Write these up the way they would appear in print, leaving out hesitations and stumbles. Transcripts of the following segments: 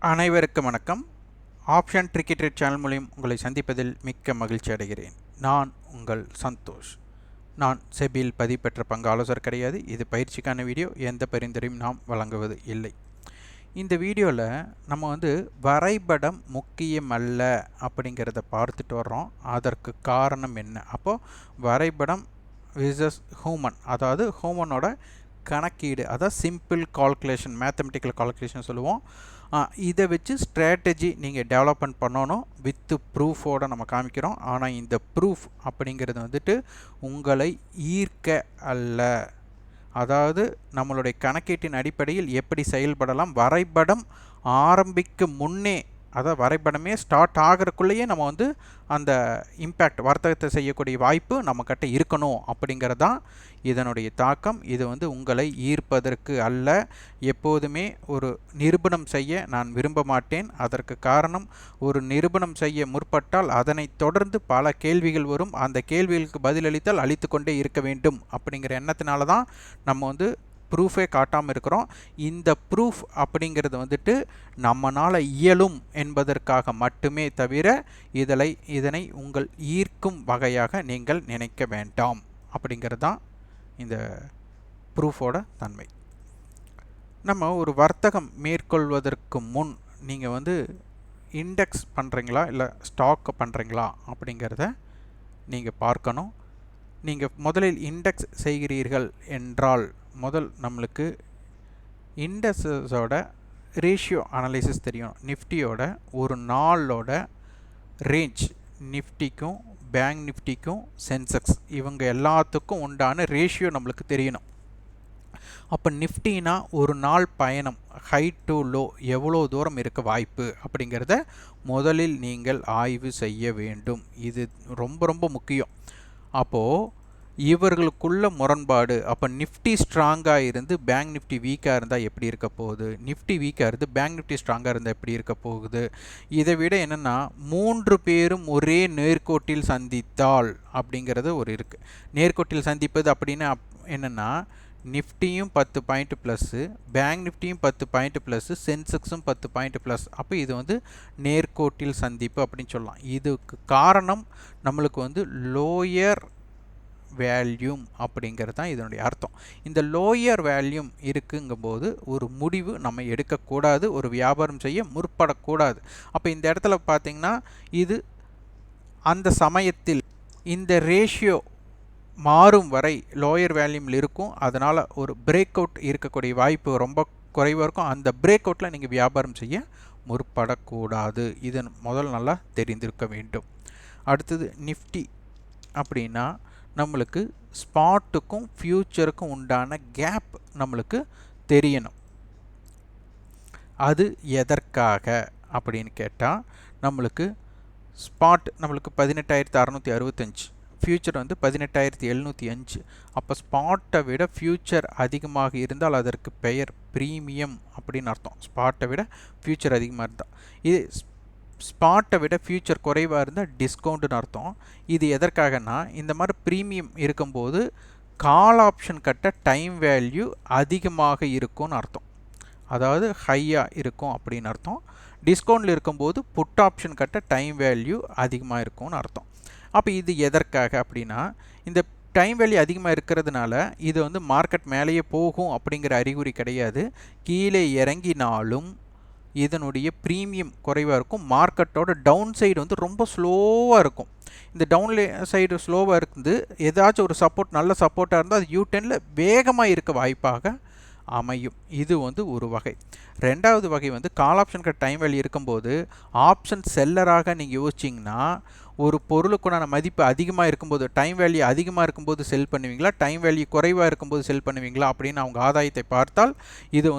அனைவருக்கும் வணக்கம். Option tricky trade channel மூலம் உங்களை சந்திப்பதில் மிக்க மகிழ்ச்சி அடைகிறேன். நான் உங்கள் சந்தோஷ். நான் செபியில் பதிவு பெற்ற பங்கு ஆலோசகர் கிடையாது. இது பயிற்சிக்கான வீடியோ. எந்த பரிந்துரையும் நாம் வழங்குவது இல்லை. இந்த வீடியோவில் நம்ம வரைபடம் முக்கியமல்ல அப்படிங்கிறத பார்த்துட்டு வர்றோம். அதற்கு காரணம் என்ன? அப்போது வரைபடம் விசஸ் ஹூமன், அதாவது ஹூமனோட கணக்கீடு, அதாவது சிம்பிள் கால்குலேஷன், மேத்தமெட்டிக்கல் கால்குலேஷன் சொல்லுவோம். இதை வச்சு ஸ்ட்ராட்டஜி நீங்கள் டெவலப்மெண்ட் பண்ணணும். வித்து ப்ரூஃபோடு நம்ம காமிக்கிறோம். ஆனால் இந்த ப்ரூஃப் அப்படிங்கிறது உங்களை ஈர்க்க அல்ல. அதாவது நம்மளுடைய கணக்கீட்டின் அடிப்படையில் எப்படி செயல்படலாம், வரைபடம் ஆரம்பிக்கும் முன்னே, அதாவது வரைபடமே ஸ்டார்ட் ஆகிறதுக்குள்ளேயே நம்ம அந்த இம்பேக்ட் வர்த்தகத்தை செய்யக்கூடிய வாய்ப்பு நம்மக்கிட்ட இருக்கணும் அப்படிங்கிறதான் இதனுடைய தாக்கம். இது உங்களை ஈர்ப்பதற்கு அல்ல. எப்போதுமே ஒரு நிரூபணம் செய்ய நான் விரும்ப மாட்டேன். அதற்கு காரணம், ஒரு நிரூபணம் செய்ய முற்பட்டால் அதனை தொடர்ந்து பல கேள்விகள் வரும். அந்த கேள்விகளுக்கு பதிலளித்தால் அளித்து கொண்டே இருக்க வேண்டும் அப்படிங்கிற எண்ணத்தினால தான் நம்ம ப்ரூஃபே காட்டாமல் இருக்கிறோம். இந்த ப்ரூஃப் அப்படிங்கிறது நம்மளால் இயலும் என்பதற்காக மட்டுமே தவிர இதனை உங்கள் ஈர்க்கும் வகையாக நீங்கள் நினைக்க வேண்டாம் அப்படிங்கிறது தான் இந்த ப்ரூஃபோட தன்மை. நம்ம ஒரு வர்த்தகம் மேற்கொள்வதற்கு முன் நீங்கள் இண்டெக்ஸ் பண்ணுறீங்களா இல்லை ஸ்டாக் பண்ணுறீங்களா அப்படிங்கிறத நீங்கள் பார்க்கணும். நீங்கள் முதலில் இண்டெக்ஸ் செய்கிறீர்கள் என்றால் நம்மளுக்கு இண்டெக்ஸஸோட ரேஷியோ அனலைசிஸ் தெரியும். நிஃப்டியோட ஒரு நாளோட ரேஞ்ச், நிஃப்டிக்கும் பேங்க் நிஃப்டிக்கும் சென்செக்ஸ் இவங்க எல்லாத்துக்கும் உண்டான ரேஷியோ நம்மளுக்கு தெரியணும். அப்போ நிஃப்டினா ஒரு நாள் பயணம், ஹை டு லோ எவ்வளோ தூரம் இருக்க வாய்ப்பு அப்படிங்கிறத முதலில் நீங்கள் ஆய்வு செய்ய வேண்டும். இது ரொம்ப ரொம்ப முக்கியம். அப்போது இவர்களுக்குள்ள முரண்பாடு, அப்போ நிஃப்டி ஸ்ட்ராங்காக இருந்து பேங்க் நிஃப்டி வீக்காக இருந்தால் எப்படி இருக்க போகுது, நிஃப்டி வீக்காக இருந்து பேங்க் நிஃப்டி ஸ்ட்ராங்காக இருந்தால் எப்படி இருக்க போகுது. இதை விட என்னென்னா, 3 பேரும் ஒரே நேர்கோட்டில் சந்தித்தால் அப்படிங்கிறது ஒரு இருக்குது. நேர்கோட்டில் சந்திப்பது அப்படின்னா என்னென்னா, நிஃப்டியும் 10 பாயிண்ட் ப்ளஸ்ஸு, பேங்க் நிஃப்டியும் 10 பாயிண்ட் ப்ளஸ்ஸு, சென்செக்ஸும் 10 பாயிண்ட் ப்ளஸ். அப்போ இது நேர்கோட்டில் சந்திப்பு அப்படின்னு சொல்லலாம். இதுக்கு காரணம் நம்மளுக்கு லோயர் வேல்யூம் அப்படிங்கிறது தான் இதனுடைய அர்த்தம். இந்த லோயர் வேல்யூம் இருக்குங்கும்போது ஒரு முடிவு நம்ம எடுக்கக்கூடாது, ஒரு வியாபாரம் செய்ய முற்படக்கூடாது. அப்போ இந்த இடத்துல பார்த்திங்கன்னா, இது அந்த சமயத்தில் இந்த ரேஷியோ மாறும் வரை லோயர் வேல்யூமில் இருக்கும். அதனால் ஒரு பிரேக் அவுட் இருக்கக்கூடிய வாய்ப்பு ரொம்ப குறைவாக இருக்கும். அந்த பிரேக் அவுட்டில் நீங்கள் வியாபாரம் செய்ய முற்படக்கூடாது. இதன் முதல் நல்லா தெரிந்திருக்க வேண்டும். அடுத்தது நிஃப்டி அப்படின்னா நம்மளுக்கு ஸ்பாட்டுக்கும் ஃப்யூச்சருக்கும் உண்டான கேப் நம்மளுக்கு தெரியணும். அது எதற்காக அப்படின்னு கேட்டால், நம்மளுக்கு ஸ்பாட் நம்மளுக்கு 18,665, ஃப்யூச்சர் 18,705. அப்போ ஸ்பாட்டை விட ஃப்யூச்சர் அதிகமாக இருந்தால் அதற்கு பெயர் ப்ரீமியம் அப்படின்னு அர்த்தம். ஸ்பாட்டை விட ஃப்யூச்சர் அதிகமாக இருந்தால், இது ஸ்பாட்டை விட ஃப்யூச்சர் குறைவாக இருந்தால் டிஸ்கவுண்ட்டுன்னு அர்த்தம். இது எதற்காகனா, இந்த மாதிரி ப்ரீமியம் இருக்கும்போது கால் ஆப்ஷன் கட்ட டைம் வேல்யூ அதிகமாக இருக்கும்னு அர்த்தம். அதாவது ஹையாக இருக்கும் அப்படின்னு அர்த்தம். டிஸ்கவுண்டில் இருக்கும்போது புட் ஆப்ஷன் கட்ட டைம் வேல்யூ அதிகமாக இருக்கும்னு அர்த்தம். அப்போ இது எதற்காக அப்படின்னா, இந்த டைம் வேல்யூ அதிகமாக இருக்கிறதுனால இது மார்க்கெட் மேலேயே போகும் அப்படிங்கிற அறிகுறி கிடையாது. கீழே இறங்கினாலும் இதனுடைய ப்ரீமியம் குறைவாக இருக்கும். மார்க்கெட்டோட டவுன் சைடு ரொம்ப ஸ்லோவாக இருக்கும். இந்த டவுன் சைடு ஸ்லோவாக இருக்குது. ஏதாச்சும் ஒரு சப்போர்ட், நல்ல சப்போர்ட்டாக இருந்தால் அது U10ல் வேகமாக இருக்க வாய்ப்பாக அமையும். இது ஒரு வகை. ரெண்டாவது வகை கால் ஆப்ஷனுக்கு டைம் வேல்யூ இருக்கும்போது ஆப்ஷன் செல்லராக நீங்கள் யோசிச்சிங்கன்னா, ஒரு பொருளுக்குண்டான மதிப்பு அதிகமாக இருக்கும்போது, டைம் வேல்யூ அதிகமாக இருக்கும்போது செல் பண்ணுவீங்களா, டைம் வேல்யூ குறைவாக இருக்கும்போது செல் பண்ணுவீங்களா அப்படின்னு அவங்க ஆதாயத்தை பார்த்தால், இது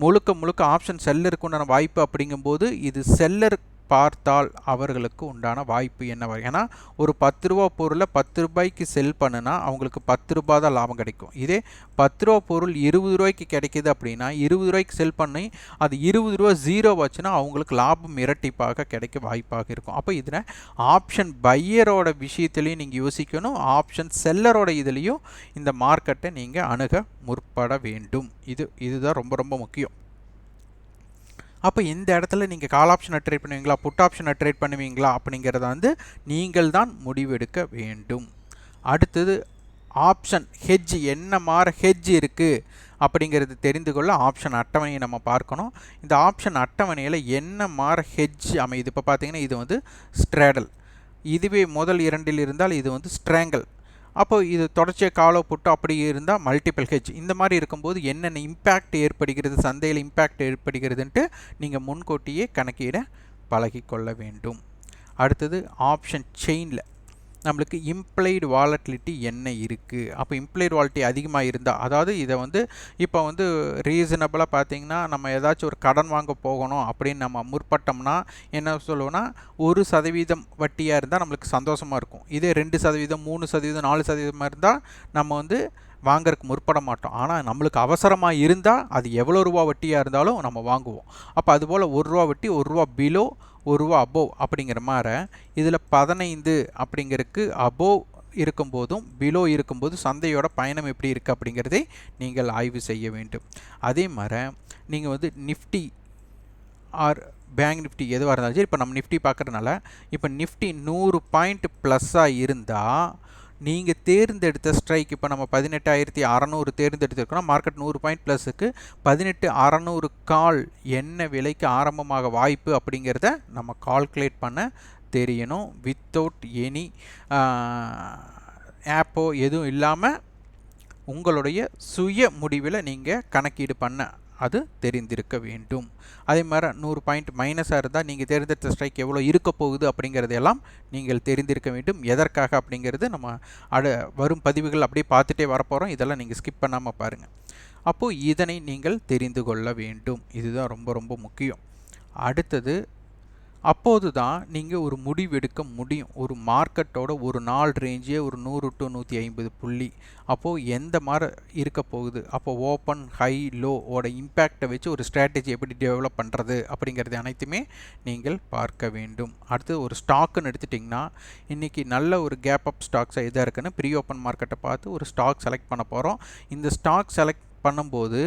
முழுக்க ஆப்ஷன் செல்லருக்கு வாய்ப்பு. அப்படிங்கும்போது இது செல்லர் பார்த்தால் அவர்களுக்கு உண்டான வாய்ப்பு என்ன? ஏன்னா ஒரு 10 ரூபா பொருளை 10 ரூபாய்க்கு செல் பண்ணுனா அவங்களுக்கு 10 ரூபா தான் லாபம் கிடைக்கும். இதே 10 ரூபா பொருள் 20 ரூபாய்க்கு கிடைக்கிது அப்படின்னா 20 ரூபாய்க்கு செல் பண்ணி அது 20 ரூபா ஜீரோ வச்சுன்னா அவங்களுக்கு லாபம் இரட்டிப்பாக கிடைக்க வாய்ப்பாக இருக்கும். அப்போ இதில் ஆப்ஷன் பையரோட விஷயத்துலையும் நீங்கள் யோசிக்கணும், ஆப்ஷன் செல்லரோட இதுலேயும் இந்த மார்க்கெட்டை நீங்கள் அணுக முற்பட வேண்டும். இதுதான் ரொம்ப ரொம்ப முக்கியம். அப்போ இந்த இடத்துல நீங்கள் கால் ஆப்ஷனை ட்ரேட் பண்ணுவீங்களா, புட் ஆப்ஷனை ட்ரேட் பண்ணுவீங்களா அப்படிங்கிறத வந்து நீங்கள் தான் முடிவெடுக்க வேண்டும். அடுத்தது ஆப்ஷன் ஹெட்ஜ், என்ன மாதிரி ஹெட்ஜ் இருக்குது அப்படிங்கிறது தெரிந்து கொள்ள ஆப்ஷன் அட்டவணையை நம்ம பார்க்கணும். இந்த ஆப்ஷன் அட்டவணையில் என்ன மாதிரி ஹெட்ஜ் அமையுது. இப்போ பார்த்தீங்கன்னா இது வந்து ஸ்ட்ரேடல், இதுவே முதல் இரண்டில் இருந்தால் இது வந்து ஸ்ட்ராங்கல். அப்போது இது தொடர்ச்சியாக காலோ புட்டு அப்படி இருந்தால் மல்டிபிள் ஹெட்ஜ். இந்த மாதிரி இருக்கும்போது என்னென்ன இம்பேக்ட் ஏற்படுகிறது, சந்தையில் இம்பேக்ட் ஏற்படுகிறதுன்ட்டு நீங்கள் முன்கூட்டியே கணக்கிட பழகிக்கொள்ள வேண்டும். அடுத்தது ஆப்ஷன் செயினில் நம்மளுக்கு இம்ப்ளைடு வாலட்டிலிட்டி என்ன இருக்குது. அப்போ இம்ப்ளைடு வாலட்டிலிட்டி அதிகமாக இருந்தால், அதாவது இதை வந்து இப்போ வந்து ரீசனபிளாக பார்த்தீங்கன்னா நம்ம ஏதாச்சும் ஒரு கடன் வாங்க போகணும் அப்படின்னு நம்ம முற்பட்டோம்னா என்ன சொல்லுவோன்னா 1% வட்டியாக இருந்தால் நம்மளுக்கு சந்தோஷமாக இருக்கும். இதே 2%, 3%, 4% இருந்தால் நம்ம வந்து வாங்கறதுக்கு முற்பட மாட்டோம். ஆனால் நம்மளுக்கு அவசரமாக இருந்தால் அது எவ்வளோ ரூபா வட்டியாக இருந்தாலும் நம்ம வாங்குவோம். அப்போ அதுபோல் ₹1 வட்டி, ₹1 பிலோ, ₹1 அபோவ் அப்படிங்கிற மாதிரி இதில் 15 அப்படிங்கிறதுக்கு அபோவ் இருக்கும்போதும் பிலோ இருக்கும்போது சந்தையோட பயணம் எப்படி இருக்குது அப்படிங்கிறதை நீங்கள் ஆய்வு செய்ய வேண்டும். அதே மாதிரி நீங்கள் வந்து நிஃப்டி ஆர் பேங்க் நிஃப்டி எதுவாக இருந்தாலும் சரி, இப்போ நம்ம நிஃப்டி பார்க்குறதுனால இப்போ நிஃப்டி 100 பாயிண்ட் ப்ளஸ்ஸாக இருந்தால் நீங்கள் தேர்ந்தெடுத்த ஸ்ட்ரைக், இப்போ நம்ம 18,600 தேர்ந்தெடுத்துருக்கோம், மார்க்கெட் 100 பாயிண்ட் ப்ளஸுக்கு 18,600 கால் என்ன விலைக்கு ஆரம்பமாக வாய்ப்பு அப்படிங்கிறத நம்ம கால்குலேட் பண்ண தெரியணும். வித்தவுட் எனி ஆப்போ எதுவும் இல்லாமல் உங்களுடைய சுய முடிவில் நீங்கள் கணக்கீடு பண்ண அது தெரிந்திருக்க வேண்டும். அதே மாதிரி 100 பாயிண்ட் மைனஸாக இருந்தால் நீங்கள் தேர்ந்தெடுத்த ஸ்ட்ரைக் எவ்வளோ இருக்க போகுது அப்படிங்கிறதையெல்லாம் நீங்கள் தெரிந்திருக்க வேண்டும். எதற்காக அப்படிங்கிறது நம்ம வரும் பதிவுகள் அப்படியே பார்த்துட்டே வரப்போகிறோம். இதெல்லாம் நீங்கள் ஸ்கிப் பண்ணாமல் பாருங்கள். அப்போது இதனை நீங்கள் தெரிந்து கொள்ள வேண்டும். இதுதான் ரொம்ப ரொம்ப முக்கியம். அடுத்தது, அப்போது தான் நீங்கள் ஒரு முடிவெடுக்க முடியும். ஒரு மார்க்கெட்டோட ஒரு நாள் ரேஞ்சே ஒரு 100 to 150 புள்ளி. அப்போது எந்த மாதிரி இருக்க போகுது, அப்போ ஓப்பன் ஹை லோ ஓட இம்பேக்டை வச்சு ஒரு ஸ்ட்ராட்டஜி எப்படி டெவலப் பண்ணுறது அப்படிங்கிறது அனைத்துமே நீங்கள் பார்க்க வேண்டும். அடுத்து ஒரு ஸ்டாக்குன்னு எடுத்துட்டிங்கன்னா இன்றைக்கி நல்ல ஒரு கேப் அப் ஸ்டாக்ஸாக எதாக இருக்குன்னு ப்ரீ ஓப்பன் மார்க்கெட்டை பார்த்து ஒரு ஸ்டாக் செலக்ட் பண்ண போகிறோம். இந்த ஸ்டாக் செலக்ட் பண்ணும்போது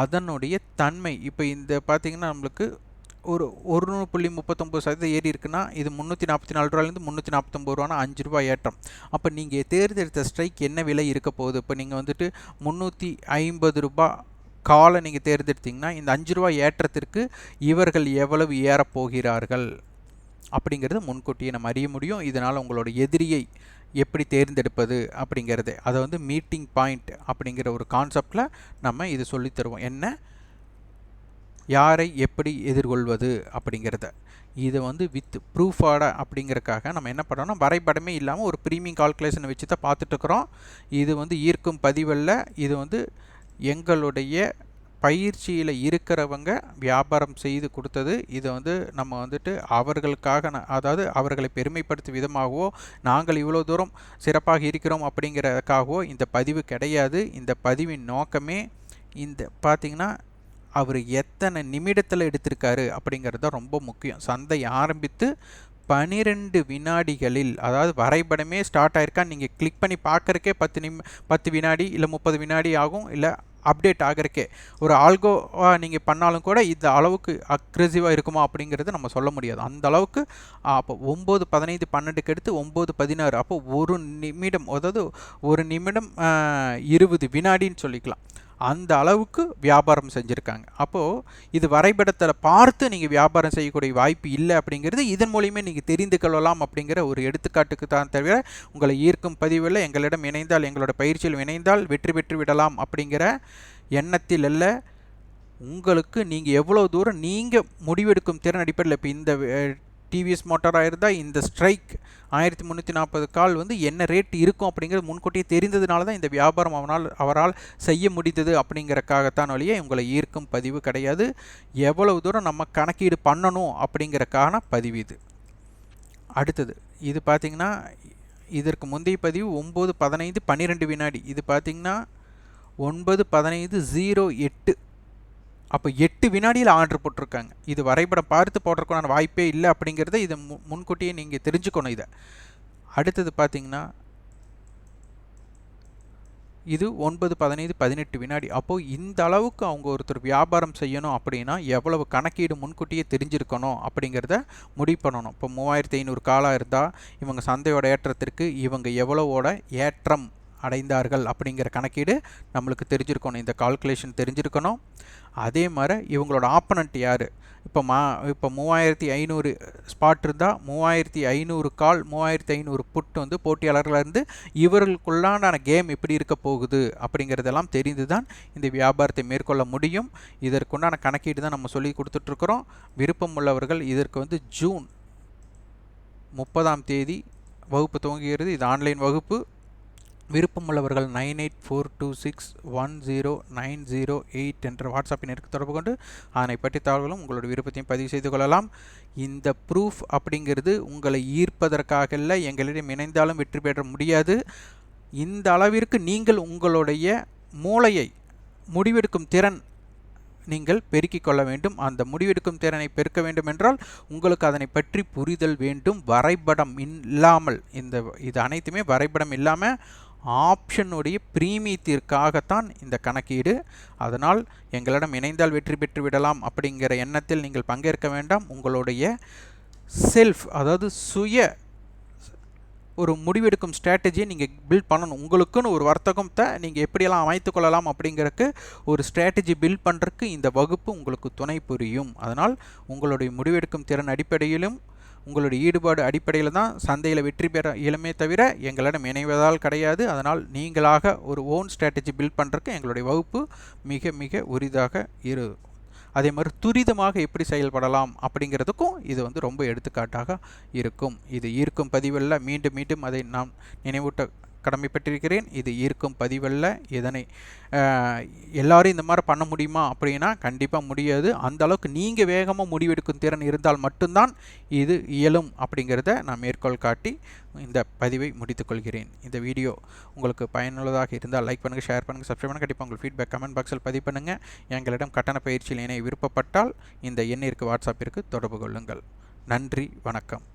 அதனுடைய தன்மை, இப்போ இந்த பார்த்திங்கன்னா நம்மளுக்கு ஒரு 1.39% ஏறி இருக்குன்னா இது ₹344 ₹349 ₹5 ஏற்றம். அப்போ நீங்கள் தேர்ந்தெடுத்த ஸ்ட்ரைக் என்ன விலை இருக்க போகுது. இப்போ நீங்கள் வந்துட்டு ₹350 காலை நீங்கள் தேர்ந்தெடுத்தீங்கன்னா இந்த ₹5 ஏற்றத்திற்கு இவர்கள் எவ்வளவு ஏறப்போகிறார்கள் அப்படிங்கிறது முன்கூட்டியே நம்ம அறிய முடியும். இதனால் உங்களோட எதிரியை எப்படி தேர்ந்தெடுப்பது அப்படிங்கிறது, அதை வந்து மீட்டிங் பாயிண்ட் அப்படிங்கிற ஒரு கான்செப்டில் நம்ம இது சொல்லித்தருவோம். என்ன, யாரை எப்படி எதிர்கொள்வது அப்படிங்கிறத. இதை வந்து வித் ப்ரூஃபாட அப்படிங்கிறக்காக நம்ம என்ன பண்ணுறோம்னா வரைபடமே இல்லாமல் ஒரு ப்ரீமியம் கால்குலேஷனை வச்சு தான் பார்த்துட்ருக்குறோம். இது வந்து ஈர்க்கும் பதிவல்ல, இது வந்து எங்களுடைய பயிற்சியில் இருக்கிறவங்க வியாபாரம் செய்து கொடுத்தது. இதை வந்து நம்ம வந்துட்டு அவர்களுக்காக அதாவது அவர்களை பெருமைப்படுத்தும் விதமாகவோ நாங்கள் இவ்வளோ தூரம் சிறப்பாக இருக்கிறோம் அப்படிங்கிறதுக்காகவோ இந்த பதிவு கிடையாது. இந்த பதிவின் நோக்கமே இந்த பார்த்திங்கன்னா அவர் எத்தனை நிமிடத்தில் எடுத்திருக்காரு அப்படிங்கிறது தான் ரொம்ப முக்கியம். சந்தை ஆரம்பித்து 12 வினாடிகளில், அதாவது வரைபடமே ஸ்டார்ட் ஆயிருக்கான்னு நீங்கள் கிளிக் பண்ணி பார்க்குறக்கே 10 வினாடி இல்லை 30 வினாடி ஆகும். இல்லை அப்டேட் ஆகிறக்கே ஒரு ஆல்கோவாக நீங்கள் பண்ணாலும் கூட இந்த அளவுக்கு அக்ரெசிவாக இருக்குமா அப்படிங்கிறது நம்ம சொல்ல முடியாது. அந்த அளவுக்கு அப்போ 9, 15, 12க்கு எடுத்து 9, 16, அப்போ ஒரு நிமிடம், அதாவது ஒரு நிமிடம் 20 வினாடின்னு சொல்லிக்கலாம். அந்த அளவுக்கு வியாபாரம் செஞ்சுருக்காங்க. அப்போது இது வரைபடத்தில் பார்த்து நீங்கள் வியாபாரம் செய்யக்கூடிய வாய்ப்பு இல்லை அப்படிங்கிறது இதன் மூலியமே நீங்கள் தெரிந்து கொள்ளலாம் அப்படிங்கிற ஒரு எடுத்துக்காட்டுக்கு தான் தவிர உங்களை ஈர்க்கும் பதிவில் எங்களிடம் இணைந்தால், எங்களோட பயிற்சியில் இணைந்தால் வெற்றி பெற்று விடலாம் அப்படிங்கிற எண்ணத்தில் அல்ல. உங்களுக்கு நீங்கள் எவ்வளோ தூரம் நீங்கள் முடிவெடுக்கும் திறன் அடிப்படையில், இப்போ இந்த டிவிஎஸ் மோட்டாராக இருந்தால் இந்த ஸ்ட்ரைக் 1340 கால் வந்து என்ன ரேட் இருக்கும் அப்படிங்கிறது முன்கூட்டியே தெரிந்ததுனால தான் இந்த வியாபாரம் அவரால் செய்ய முடிந்தது அப்படிங்கிறக்காகத்தான் வழியே உங்களை ஈர்க்கும் பதிவு கிடையாது. எவ்வளவு தூரம் நம்ம கணக்கீடு பண்ணணும் அப்படிங்கிறக்கான பதிவு இது. அடுத்தது இது பார்த்திங்கன்னா இதற்கு முந்தைய பதிவு 9, 15, 12 வினாடி. இது பார்த்திங்கன்னா 9, 15, 08, அப்போ 8 வினாடியில் ஆர்டர் போட்டிருக்காங்க. இது வரைபடம் பார்த்து போட்டிருக்கான வாய்ப்பே இல்லை அப்படிங்கிறத இதை முன்கூட்டியே நீங்கள் தெரிஞ்சுக்கணும். இதை அடுத்தது பார்த்திங்கன்னா இது 9, 15, 18 வினாடி. அப்போது இந்த அளவுக்கு அவங்க ஒருத்தர் வியாபாரம் செய்யணும் அப்படின்னா எவ்வளவு கணக்கீடு முன்கூட்டியே தெரிஞ்சிருக்கணும் அப்படிங்கிறத முடிவு பண்ணணும். இப்போ 3500 காலாக இருந்தால் இவங்க சந்தையோட ஏற்றத்திற்கு இவங்க எவ்வளவோட ஏற்றம் அடைந்தார்கள் அப்படிங்கிற கணக்கீடு நம்மளுக்கு தெரிஞ்சிருக்கணும். இந்த கால்குலேஷன் தெரிஞ்சிருக்கணும். அதே மாதிரி இவங்களோட ஆப்பனண்ட் யார், இப்போ 3500 ஸ்பாட் இருந்தால் 3500 கால் 3500 புட் வந்து போட்டியாளர்களாக இவர்களுக்குள்ளான கேம் எப்படி இருக்க போகுது அப்படிங்கிறதெல்லாம் தெரிந்து தான் இந்த வியாபாரத்தை மேற்கொள்ள முடியும். இதற்குண்டான கணக்கீடு தான் நம்ம சொல்லி கொடுத்துட்ருக்குறோம். விருப்பம் உள்ளவர்கள் இதற்கு வந்து ஜூன் 30ஆம் தேதி வகுப்பு துவங்குகிறது. இது ஆன்லைன் வகுப்பு. விருப்பமுள்ளவர்கள் 9842610908 என்ற வாட்ஸ்அப் எண்ணிற்கு தொடர்பு கொண்டு அதனை பற்றி தகவல்களும் உங்களுடைய விருப்பத்தையும் பதிவு செய்து கொள்ளலாம். இந்த ப்ரூஃப் அப்படிங்கிறது உங்களை ஈர்ப்பதற்காக இல்லை, எங்களிடம் இணைந்தாலும் வெற்றி பெற முடியாது. இந்த அளவிற்கு நீங்கள் உங்களுடைய மூளையை முடிவெடுக்கும் திறன் நீங்கள் பெருக்கிக் கொள்ள வேண்டும். அந்த முடிவெடுக்கும் திறனை பெருக்க வேண்டும் என்றால் உங்களுக்கு அதனை பற்றி புரிதல் வேண்டும். வரைபடம் இல்லாமல் இது அனைத்துமே வரைபடம் இல்லாமல் ஆப்ஷனுடைய பிரீமியத்திற்காகத்தான் இந்த கணக்கீடு. அதனால் எங்களிடம் இணைந்தால் வெற்றி பெற்று விடலாம் அப்படிங்கிற எண்ணத்தில் நீங்கள் பங்கேற்க வேண்டாம். உங்களுடைய செல்ஃப், அதாவது சுய ஒரு முடிவெடுக்கும் ஸ்ட்ராட்டஜியை நீங்கள் பில்ட் பண்ணணும். உங்களுக்குன்னு ஒரு வர்த்தகத்தை நீங்கள் எப்படியெல்லாம் அமைத்து கொள்ளலாம் அப்படிங்கிறதுக்கு ஒரு ஸ்ட்ராட்டஜி பில்ட் பண்ணுறதுக்கு இந்த வகுப்பு உங்களுக்கு துணை புரியும். அதனால் உங்களுடைய முடிவெடுக்கும் திறன் அடிப்படையிலும் உங்களுடைய ஈடுபாடு அடிப்படையில் தான் சந்தையில் வெற்றி பெற இயலுமே தவிர எங்களிடம் இணைவதால் கிடையாது. அதனால் நீங்களாக ஒரு ஓன் ஸ்ட்ராட்டஜி பில்ட் பண்ணுறதுக்கு எங்களுடைய வகுப்பு மிக மிக உரிதாக அதே மாதிரி துரிதமாக எப்படி செயல்படலாம் அப்படிங்கிறதுக்கும் இது வந்து ரொம்ப எடுத்துக்காட்டாக இருக்கும். இது ஈர்க்கும் பதிவல்ல. மீண்டும் மீண்டும் அதை நான் நினைவூட்ட கடமைப்பட்டிருக்கிறேன். இது ஈர்க்கும் பதிவல்ல. இதனை எல்லாரும் இந்த மாதிரி பண்ண முடியுமா அப்படின்னா கண்டிப்பாக முடியாது. அந்த அளவுக்கு நீங்கள் வேகமாக முடிவெடுக்கும் திறன் இருந்தால் மட்டும்தான் இது இயலும் அப்படிங்கிறத நான் மேற்கோள் காட்டி இந்த பதிவை முடித்துக்கொள்கிறேன். இந்த வீடியோ உங்களுக்கு பயனுள்ளதாக இருந்தால் லைக் பண்ணுங்கள், ஷேர் பண்ணுங்கள், சப்ஸ்கிரைப் பண்ணுங்கள். கண்டிப்பாக உங்கள் ஃபீட்பேக் கமெண்ட் பாக்ஸில் பதிவு பண்ணுங்கள். எங்களிடம் கட்டண பயிற்சியில் இணைய விருப்பப்பட்டால் இந்த எண்ணிற்கு வாட்ஸ்அப்பிற்கு தொடர்பு கொள்ளுங்கள். நன்றி, வணக்கம்.